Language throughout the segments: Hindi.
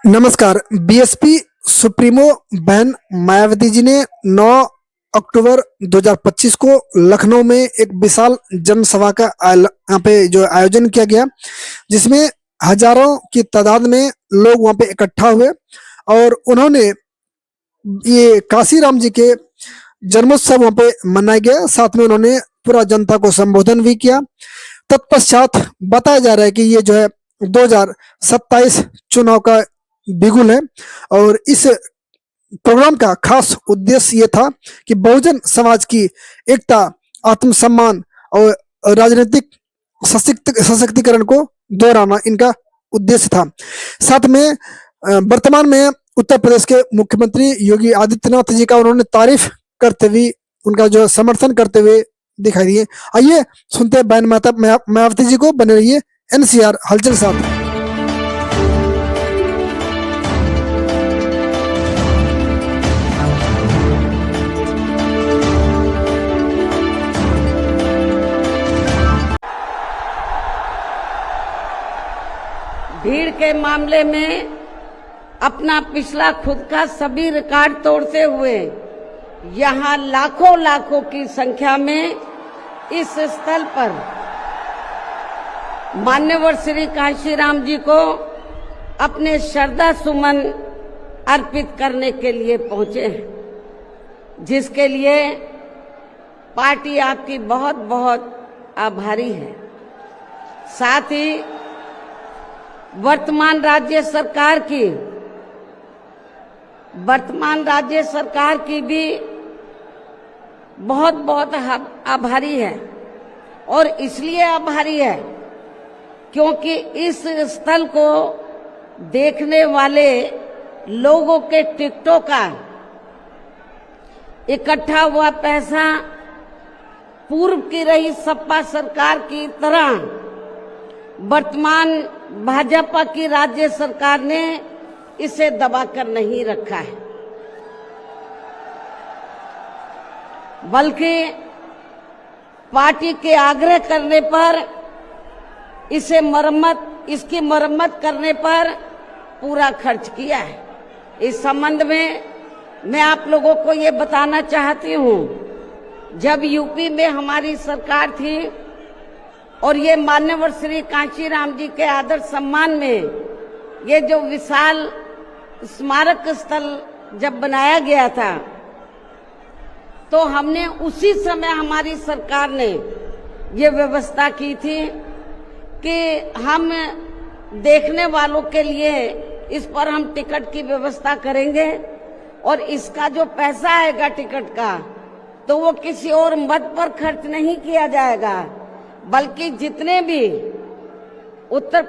नमस्कार। बीएसपी सुप्रीमो बहन मायावती जी ने 9 अक्टूबर 2025 को लखनऊ में एक विशाल जनसभा का यहाँ पे जो आयोजन किया गया, जिसमें हजारों की तादाद में लोग वहां पे इकट्ठा हुए और उन्होंने ये काशी राम जी के जन्मोत्सव वहां पे मनाया गया। साथ में उन्होंने पूरा जनता को संबोधन भी किया। तत्पश्चात बताया जा रहा है कि ये जो है 2027 चुनाव का बिगुल है और इस प्रोग्राम का खास उद्देश्य ये था कि बहुजन समाज की एकता, आत्मसम्मान और राजनीतिक सशक्तिकरण को दोहराना इनका उद्देश्य था। साथ में वर्तमान में उत्तर प्रदेश के मुख्यमंत्री योगी आदित्यनाथ जी का उन्होंने तारीफ करते हुए, उनका जो समर्थन करते हुए दिखाई दिए। आइए सुनते हैं बहन मायावती जी को। बने रहिए एनसीआर हलचल साथ। भीड़ के मामले में अपना पिछला खुद का सभी रिकॉर्ड तोड़ते हुए यहाँ लाखों लाखों की संख्या में इस स्थल पर मान्यवर श्री कांशीराम जी को अपने श्रद्धा सुमन अर्पित करने के लिए पहुंचे हैं, जिसके लिए पार्टी आपकी बहुत बहुत आभारी है। साथ ही वर्तमान राज्य सरकार की भी बहुत बहुत आभारी है। और इसलिए आभारी है क्योंकि इस स्थल को देखने वाले लोगों के टिकटों का इकट्ठा हुआ पैसा पूर्व की रही सपा सरकार की तरह वर्तमान भाजपा की राज्य सरकार ने इसे दबाकर नहीं रखा है, बल्कि पार्टी के आग्रह करने पर इसकी मरम्मत करने पर पूरा खर्च किया है। इस संबंध में मैं आप लोगों को ये बताना चाहती हूँ, जब यूपी में हमारी सरकार थी और ये मान्यवर श्री कांशीराम जी के आदर सम्मान में ये जो विशाल स्मारक स्थल जब बनाया गया था, तो हमने उसी समय हमारी सरकार ने ये व्यवस्था की थी कि हम देखने वालों के लिए इस पर हम टिकट की व्यवस्था करेंगे और इसका जो पैसा आएगा टिकट का, तो वो किसी और मद पर खर्च नहीं किया जाएगा, बल्कि जितने भी उत्तर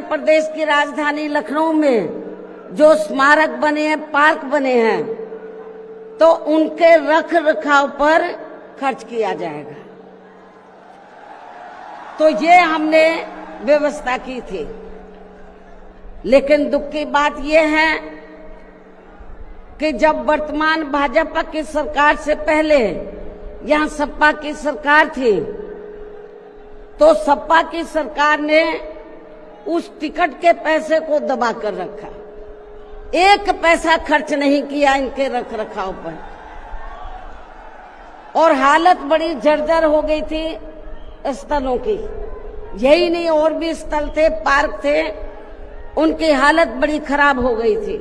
प्रदेश की राजधानी लखनऊ में जो स्मारक बने हैं, पार्क बने हैं, तो उनके रख रखाव पर खर्च किया जाएगा। तो ये हमने व्यवस्था की थी। लेकिन दुख की बात यह है कि जब वर्तमान भाजपा की सरकार से पहले यहाँ सपा की सरकार थी, तो सपा की सरकार ने उस टिकट के पैसे को दबा कर रखा, एक पैसा खर्च नहीं किया इनके रख रखाव पर, और हालत बड़ी जर्जर हो गई थी स्थलों की। यही नहीं, और भी स्थल थे, पार्क थे, उनकी हालत बड़ी खराब हो गई थी।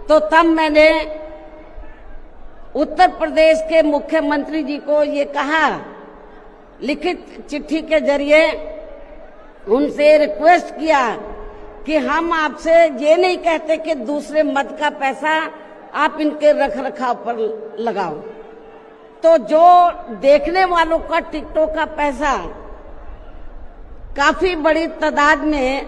तो तब मैंने उत्तर प्रदेश के मुख्यमंत्री जी को ये कहा, लिखित चिट्ठी के जरिए उनसे रिक्वेस्ट किया कि हम आपसे ये नहीं कहते कि दूसरे मद का पैसा आप इनके रख रखाव पर लगाओ, तो जो देखने वालों का टिकटों का पैसा काफी बड़ी तादाद में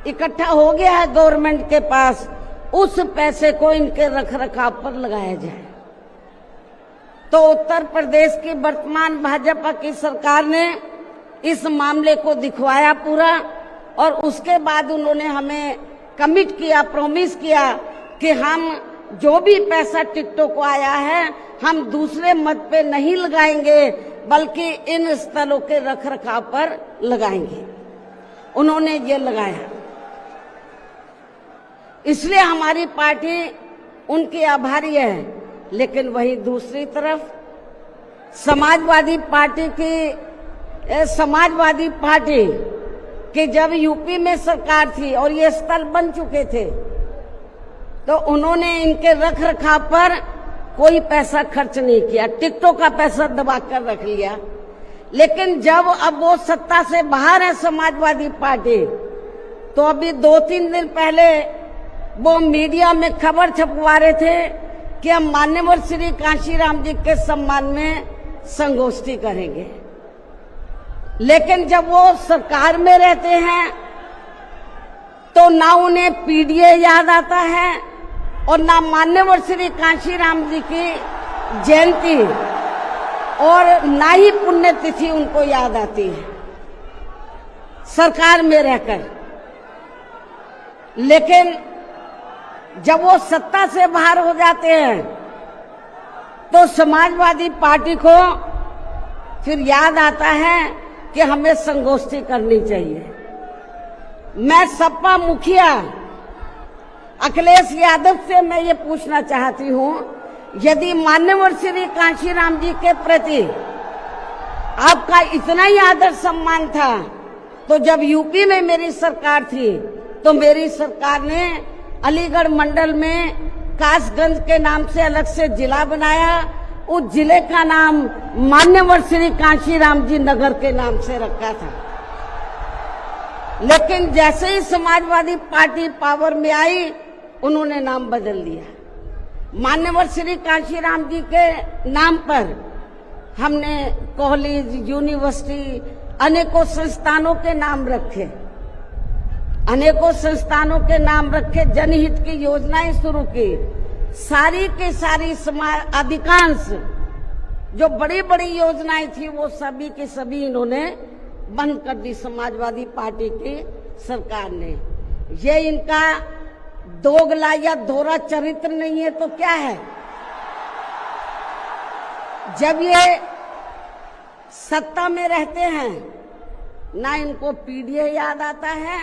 इकट्ठा हो गया है गवर्नमेंट के पास, उस पैसे को इनके रख रखाव पर लगाया जाए। तो उत्तर प्रदेश की वर्तमान भाजपा की सरकार ने इस मामले को दिखवाया पूरा, और उसके बाद उन्होंने हमें कमिट किया, प्रॉमिस किया कि हम जो भी पैसा टिकटों को आया है हम दूसरे मद पे नहीं लगाएंगे, बल्कि इन स्थलों के रख रखाव पर लगाएंगे। उन्होंने ये लगाया। इसलिए हमारी पार्टी उनकी आभारी है। लेकिन वहीं दूसरी तरफ समाजवादी पार्टी कि जब यूपी में सरकार थी और ये स्थल बन चुके थे, तो उन्होंने इनके रख रखाव पर कोई पैसा खर्च नहीं किया, टिकटों का पैसा दबा कर रख लिया। लेकिन जब अब वो सत्ता से बाहर है समाजवादी पार्टी, तो अभी 2-3 दिन पहले वो मीडिया में खबर छपवा रहे थे कि हम मान्यवर श्री कांशीराम जी के सम्मान में संगोष्ठी करेंगे। लेकिन जब वो सरकार में रहते हैं तो ना उन्हें पीडीए याद आता है और ना मान्यवर श्री कांशीराम जी की जयंती और ना ही पुण्यतिथि उनको याद आती है सरकार में रहकर। लेकिन जब वो सत्ता से बाहर हो जाते हैं तो समाजवादी पार्टी को फिर याद आता है कि हमें संगोष्ठी करनी चाहिए। मैं सपा मुखिया अखिलेश यादव से मैं ये पूछना चाहती हूँ, यदि मान्यवर श्री कांशीराम जी के प्रति आपका इतना ही आदर सम्मान था, तो जब यूपी में मेरी सरकार थी तो मेरी सरकार ने अलीगढ़ मंडल में कासगंज के नाम से अलग से जिला बनाया। उस जिले का नाम मान्यवर श्री कांशीराम जी नगर के नाम से रखा था। लेकिन जैसे ही समाजवादी पार्टी पावर में आई, उन्होंने नाम बदल दिया। मान्यवर श्री कांशीराम जी के नाम पर हमने कॉलेज, यूनिवर्सिटी, अनेकों संस्थानों के नाम रखे, जनहित की योजनाएं शुरू की। सारी के सारी अधिकांश जो बड़ी बड़ी योजनाएं थी वो सभी के सभी इन्होंने बंद कर दी समाजवादी पार्टी की सरकार ने। ये इनका दोगला या दोहरा चरित्र नहीं है तो क्या है? जब ये सत्ता में रहते हैं ना इनको पीडीए याद आता है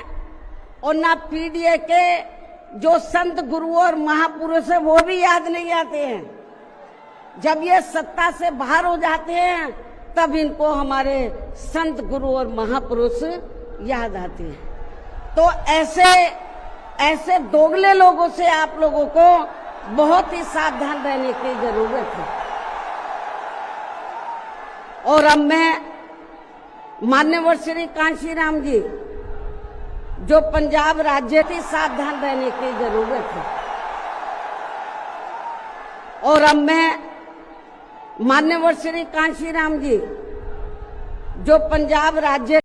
और ना पीडीए के जो संत गुरु और महापुरुष है वो भी याद नहीं आते हैं। जब ये सत्ता से बाहर हो जाते हैं तब इनको हमारे संत गुरु और महापुरुष याद आते हैं। तो ऐसे दोगले लोगों से आप लोगों को बहुत ही सावधान रहने की जरूरत है। और अब मैं मान्यवर श्री कांशीराम जी जो पंजाब राज्य की सावधान रहने की जरूरत है। और अब मैं मान्यवर श्री कांशीराम जी जो पंजाब राज्य